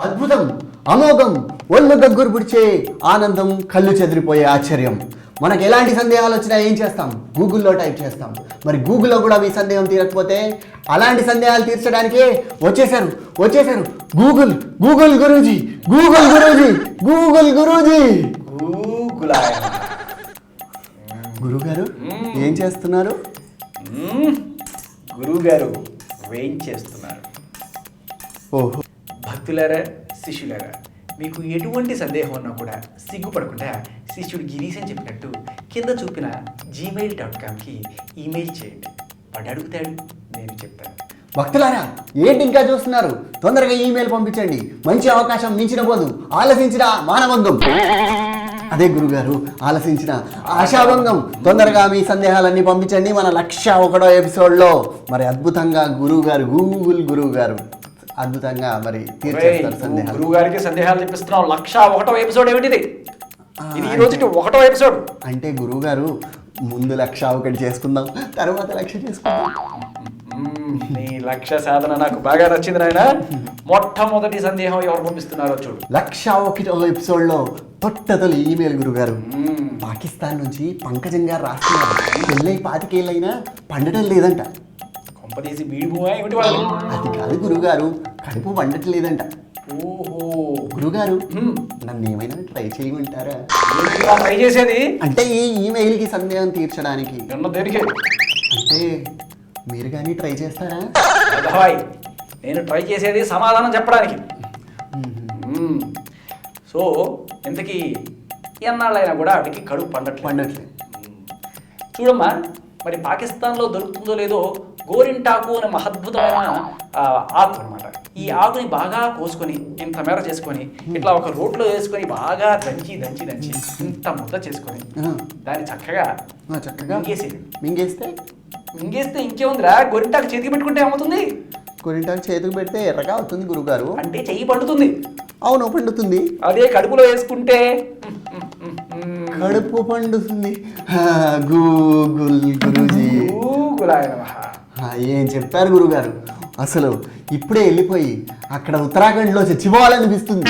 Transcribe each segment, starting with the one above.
అద్భుతం, అమోఘం, ఒళ్ళు దగ్గర పుడిచే ఆనందం, కళ్ళు చెదిరిపోయే ఆశ్చర్యం. మనకు ఎలాంటి సందేహాలు వచ్చినా ఏం చేస్తాం? గూగుల్లో టైప్ చేస్తాం. మరి గూగుల్లో కూడా మీ సందేహం తీరకపోతే అలాంటి సందేహాలు తీర్చడానికి వచ్చేసారు గూగుల్ గురూజీ. గురుగారు ఏం చేస్తున్నారు? గురువుగారు వేయించేస్తున్నారు. ఓహో. భక్తులారా, శిష్యులారా, మీకు ఎటువంటి సందేహం ఉన్నా కూడా సిగ్గుపడకుండా శిష్యుడు గిరీష్ అని చెప్పినట్టు కింద చూపిన gmail.comకి ఈమెయిల్ చేయండి. వాడు అడుగుతాడు, నేను చెప్తాను. భక్తులారా, ఏంటి ఇంకా చూస్తున్నారు? తొందరగా ఈమెయిల్ పంపించండి. మంచి అవకాశం మించిన పోదు, ఆలసించిన మానవంగం. అదే గురుగారు, ఆలసించిన ఆశాభంగం. తొందరగా మీ సందేహాలన్నీ పంపించండి. మన 101వ ఎపిసోడ్లో మరి అద్భుతంగా గూగుల్ గురువు గారు అద్భుతంగా మరి తీర్చేస్తారు సందేహాలు. గురువు గారికి సందేహాలు చెప్పిస్తున్నాం. 101వ ఎపిసోడ్ ఏమిటిది? ఇది ఈ రోజు 1వ ఎపిసోడ్. అంటే గురువు గారు ముందు 101 చేసుకుందాం, తర్వాత 100 చేసుకుందాం. నీ లక్ష్య సాధన నాకు బాగా నచ్చింది నాయన. మొట్టమొదటి సందేహం ఎవరు పంపిస్తున్నారో చూడు. 101వ ఎపిసోడ్లో తొలి ఈమెయిల్ గురుగారు. పాకిస్తాన్ నుంచి పంకజం గారు రాస్తున్నారు. పెళ్ళై 25 ఏళ్ళైనా పండటం లేదంట. కొంపదీసి బీడి భూమా ఏమిటి వాళ్ళు? అది కాదు గురుగారు, కడుపు వండట్లేదంట. ఓహో గురుగారు, నన్ను ఏమైనా ట్రై చేయమంటారా? ట్రై చేసేది అంటే ఈ ఈమెయిల్కి సందేహం తీర్చడానికి. దేనికి అంటే మీరు కానీ ట్రై చేస్తారా? నేను ట్రై చేసేది సమాధానం చెప్పడానికి. సో ఇంతకీ ఎన్నాళ్ళైనా కూడా వాటికి కడుపు పండట్లేదు. చూడమ్మా, మరి పాకిస్తాన్లో దొరుకుతుందో లేదో గోరింటాకు అనే మహద్భుతమైన ఆకు అనమాట. ఈ ఆకుని బాగా కోసుకొని ఇంత మేర చేసుకొని ఇట్లా ఒక రోట్లో వేసుకొని బాగా దంచి ఇంత ముద్ద చేసుకొని దాన్ని చక్కగా మింగేస్తే ఇంకేముందిరా, గోరింటాకు చేతికి పెట్టుకుంటే ఏమవుతుంది? గోరింటాకు చేతికి పెడితే ఎర్రగా అవుతుంది గురుగారు. అంటే చెయ్యి పండుతుంది. అవును, పండుతుంది. అదే కడుపులో వేసుకుంటే కడుపు పండుతుంది. గూగుల్ గురూజీ. ఏం చెప్పారు గురుగారు? అసలు ఇప్పుడే వెళ్ళిపోయి అక్కడ ఉత్తరాఖండ్లో చచ్చిపోవాలనిపిస్తుంది.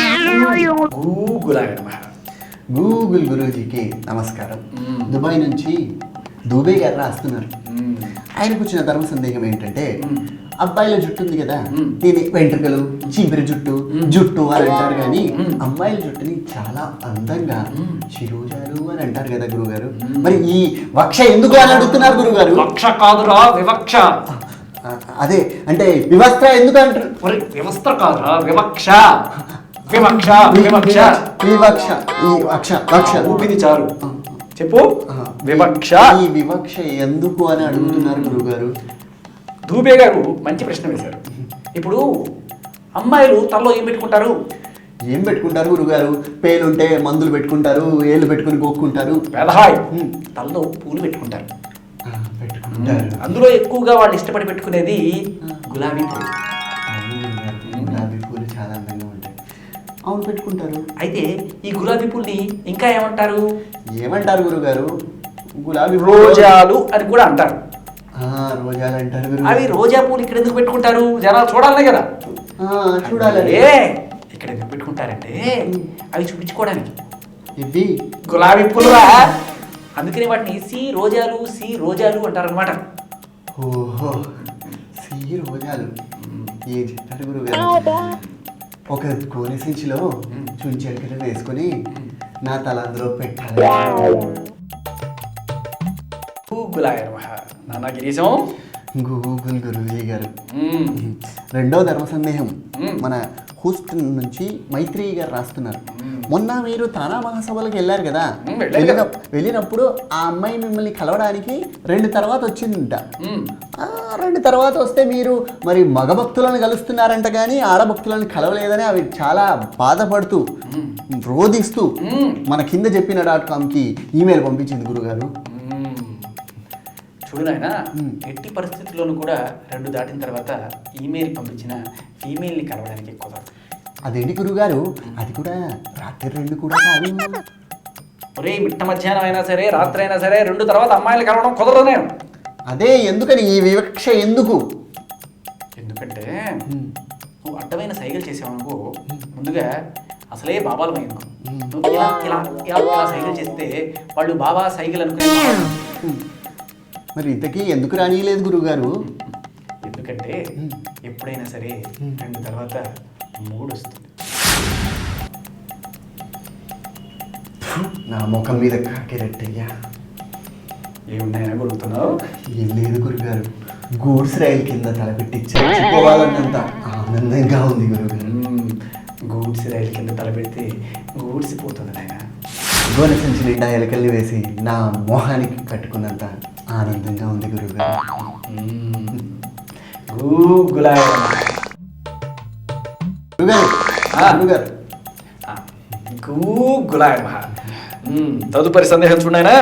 గూగుల్ గురూజీకి నమస్కారం. దుబాయ్ నుంచి దూబే గారు రాస్తున్నారు. ఆయనకు వచ్చిన ధర్మ సందేహం ఏంటంటే, అబ్బాయిల జుట్టు ఉంది కదా, దీని వెంట్రుకలు, చీపిరి జుట్టు అని అంటారు, కానీ అమ్మాయిల జుట్టుని చాలా అందంగా చిరుజాలు అని అంటారు కదా గురుగారు. మరి ఈ వక్ష ఎందుకు అని అడుగుతున్నారు గురుగారు. వక్ష కాదురా, వివక్ష. అదే అంటే వివస్త్ర ఎందుకు అంటారు? వ్యవస్థ కాదురా, వివక్ష. ఊపిరి చాలు చెప్పు. వివక్ష. ఈ వివక్ష ఎందుకు అని అడుగుతున్నారు గురుగారు. దూబే గారు మంచి ప్రశ్న వేశారు. ఇప్పుడు అమ్మాయిలు తలలో ఏం పెట్టుకుంటారు గురుగారు? పేలుంటే మందులు పెట్టుకుంటారు, ఏళ్ళు పెట్టుకుని గోక్కుంటారు. తలలో పూలు పెట్టుకుంటారు. అందులో ఎక్కువగా వాళ్ళు ఇష్టపడి పెట్టుకునేది గులాబీ పూలు. గులాబీ పూలు చాలా అందంగా ఉంటాయి. అవును, పెట్టుకుంటారు. అయితే ఈ గులాబీ పూల్ని ఇంకా ఏమంటారు గురుగారు? గులాబీ రోజాలు అని కూడా అంటారు. రోజాలు అంటారు. అవి రోజా పూలు ఇక్కడ ఎందుకు పెట్టుకుంటారు? జనాలు చూడాలనే కదా. చూడాలి. ఇక్కడ ఎందుకు పెట్టుకుంటారంటే అవి చూపించుకోవడానికి. ఇవి గులాబీ పూలుగా, అందుకని వాటిని సి రోజాలు అంటారు అనమాట. ఓహో, సి రోజాలు. ఏం చెప్తారు గురుగారు? ఒక కోని సంచిలో చుంచెలకలు వేసుకొని నా తల అందులో పెట్టాలి. గూగుల్ గురూజీ గారు. రెండో ధర్మ సందేహం మన హూస్టన్ నుంచి మైత్రి గారు రాస్తున్నారు. మొన్న మీరు తానా మహాసభలకు వెళ్ళారు కదా, వెళ్ళినప్పుడు ఆ అమ్మాయి మిమ్మల్ని కలవడానికి 2 తర్వాత వచ్చిందంట. 2 తర్వాత వస్తే మీరు మరి మగ భక్తులను కలుస్తున్నారంట, కానీ ఆడభక్తులను కలవలేదని అవి చాలా బాధపడుతూ రోధిస్తూ మన కింద చెప్పిన .comకి ఈమెయిల్ పంపించింది గురుగారు. చూడు నాయన, ఎట్టి పరిస్థితుల్లోనూ కూడా 2 దాటిన తర్వాత ఈమెయిల్ పంపించిన ఫీమేల్ని కలవడానికి కుదరదు. అదేంటి గురుగారు? అది కూడా రాత్రి 2 కూడా కాదు. ఒరే, మిట్ట మధ్యాహ్నం అయినా సరే, రాత్రి అయినా సరే 2 తర్వాత అమ్మాయిలు కలవడం కుదరదు. నేను అదే ఎందుకని ఈ వివక్ష ఎందుకు? ఎందుకంటే నువ్వు అడ్డమైన సైగలు చేసావనుకో ముందుగా అసలే బాబాలమైంది నువ్వు ఇలా ఇలా ఇలా ఇలా సైగలు చేస్తే వాళ్ళు బాబా సైగలు అనుకునే మరి ఇంతకీ ఎందుకు రానియలేదు గురువుగారు? ఎందుకంటే ఎప్పుడైనా సరే 2 తర్వాత 3 వస్తుంది. నా ముఖం మీద కాకిరెట్టయ్యా. ఏమున్నాయని అడుగుతున్నావు? ఏం లేదు గురుగారు, గూడ్స్ రైలు కింద తలపెట్టి చచ్చిపోవాలన్నంత ఆనందంగా ఉంది గురుగారు. గూడ్స్ రైలు కింద తలపెడితే గూడ్స్ పోతుంది నాయన. గోనె సంచి నిండా ఎలకల్ని వేసి నా మొహానికి కట్టుకున్నంత ఆనందంగా ఉంది గురుగారు. గురుగారు తదుపరి సందేహం చూడైనా.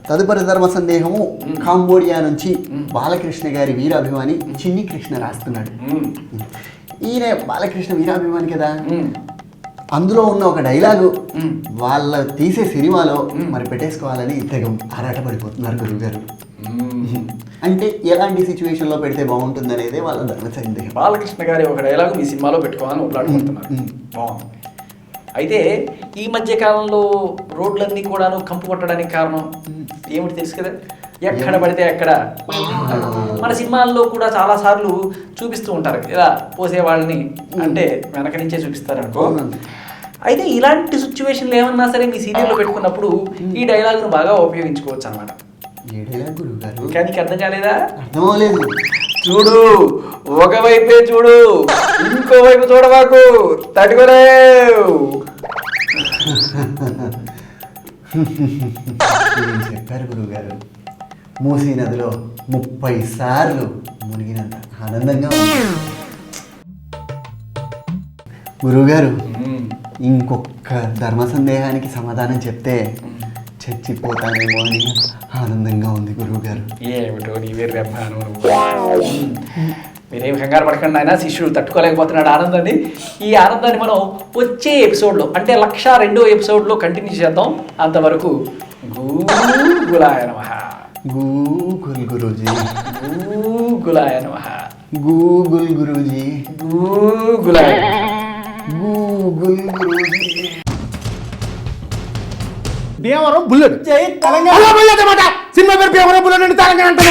తదుపరి ధర్మ సందేహము కాంబోడియా నుంచి బాలకృష్ణ గారి వీరాభిమాని చిన్ని కృష్ణ రాస్తున్నాడు. ఈయన బాలకృష్ణ వీరాభిమాని కదా, అందులో ఉన్న ఒక డైలాగు వాళ్ళ తీసే సినిమాలో మరి పెట్టేసుకోవాలని తెగ ఆరాటపడిపోతున్నారు గురువుగారు. అంటే ఎలాంటి సిచ్యువేషన్ లో పెడితే బాగుంటుంది అనేది వాళ్ళ ధర్మ సందేహం. బాలకృష్ణ గారి ఒక డైలాగు మీ సినిమాలో పెట్టుకోవాలని ఉపలాడుకుంటున్నారు. బాగుంది. అయితే ఈ మధ్య కాలంలో రోడ్లన్నీ కూడాను కంపు కొట్టడానికి కారణం ఏమిటి తెలుసు కదా? ఎక్కడ పడితే అక్కడ మన సినిమాల్లో కూడా చాలా సార్లు చూపిస్తూ ఉంటారు ఇలా పోసే వాళ్ళని, అంటే వెనక నుంచే చూపిస్తారు అనుకో. అయితే ఇలాంటి సిచ్యువేషన్లు ఏమన్నా సరే మీ సీరియల్లో పెట్టుకున్నప్పుడు ఈ డైలాగును బాగా ఉపయోగించుకోవచ్చు అనమాట. కానీ అర్థం కాలేదా? అర్థం అవ్వలేదు. చూడు, ఒకవైపే చూడు, ఇంకోవైపు చూడవాకు, తట్టుకోలేవు. చెప్పారు గురువుగారు, మూసీ నదిలో 30 సార్లు మునిగినంత ఆనందంగా ఉంది. గురువుగారు, ఇంకొక ధర్మ సందేహానికి సమాధానం చెప్తే చచ్చిపోతానేమో అని ఆనందంగా ఉంది గురువుగారు. ఏమిటో నీవే రెబ్బాను. మీరేం కంగారు పడకండి ఆయన, శిష్యుడు తట్టుకోలేకపోతున్నాడు ఆనందాన్ని. ఈ ఆనందాన్ని మనం వచ్చే ఎపిసోడ్లో, అంటే 102వ ఎపిసోడ్లో కంటిన్యూ చేద్దాం. అంతవరకు గూగులాయ నమః. గూగుల్ గురూజీ. గూగులాయ నమః. గూగుల్ గురూజీ. గూగులాయ నమః. Google Guruji. Bhimavaram bullet Telangana cinema పేరు భీమవరం బుల్లెట్ తెలంగాణ అంటే